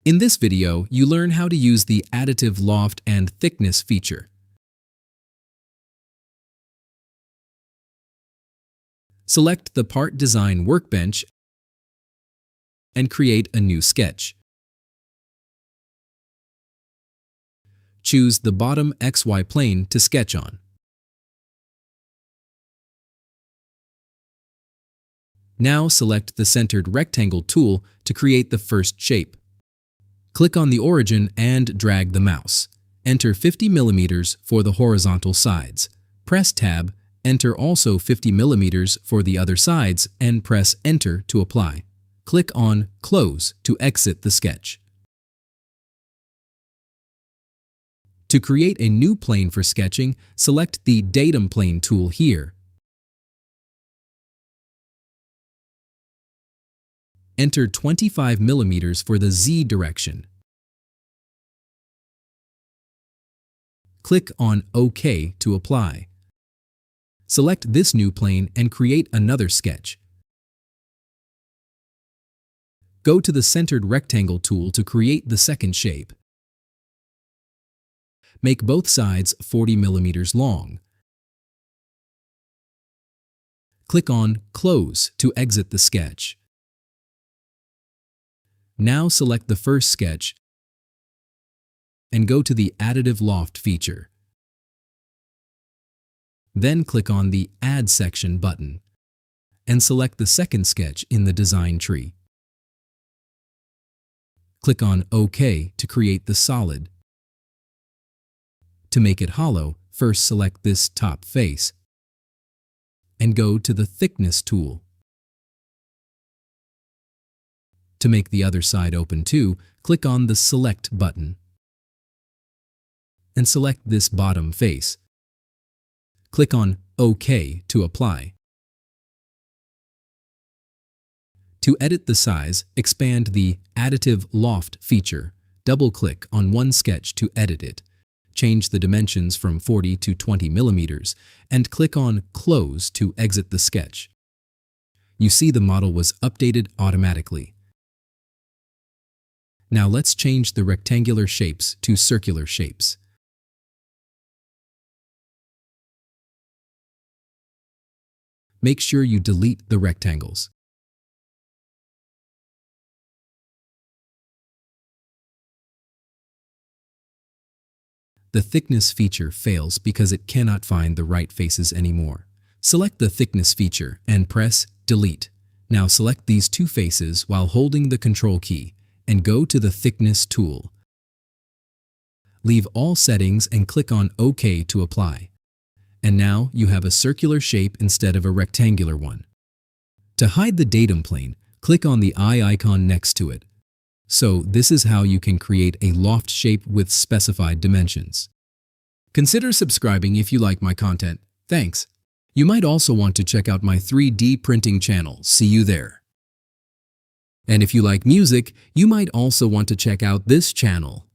In this video, you learn how to use the Additive Loft and Thickness feature. Select the Part Design workbench and create a new sketch. Choose the bottom XY plane to sketch on. Now select the Centered Rectangle tool to create the first shape. Click on the origin and drag the mouse. Enter 50 mm for the horizontal sides. Press Tab, enter also 50 mm for the other sides, and press Enter to apply. Click on Close to exit the sketch. To create a new plane for sketching, select the Datum Plane tool here. Enter 25 mm for the Z direction. Click on OK to apply. Select this new plane and create another sketch. Go to the Centered Rectangle tool to create the second shape. Make both sides 40 mm long. Click on Close to exit the sketch. Now select the first sketch and go to the Additive Loft feature. Then click on the Add Section button and select the second sketch in the design tree. Click on OK to create the solid. To make it hollow, first select this top face and go to the Thickness tool. To make the other side open too, click on the Select button and select this bottom face. Click on OK to apply. To edit the size, expand the Additive Loft feature. Double-click on one sketch to edit it. Change the dimensions from 40 to 20 mm and click on Close to exit the sketch. You see the model was updated automatically. Now let's change the rectangular shapes to circular shapes. Make sure you delete the rectangles. The thickness feature fails because it cannot find the right faces anymore. Select the thickness feature and press Delete. Now select these two faces while holding the Control key and go to the Thickness tool. Leave all settings and click on OK to apply. And now you have a circular shape instead of a rectangular one. To hide the datum plane, click on the eye icon next to it. So this is how you can create a loft shape with specified dimensions. Consider subscribing if you like my content. Thanks. You might also want to check out my 3D printing channel. See you there. And if you like music, you might also want to check out this channel.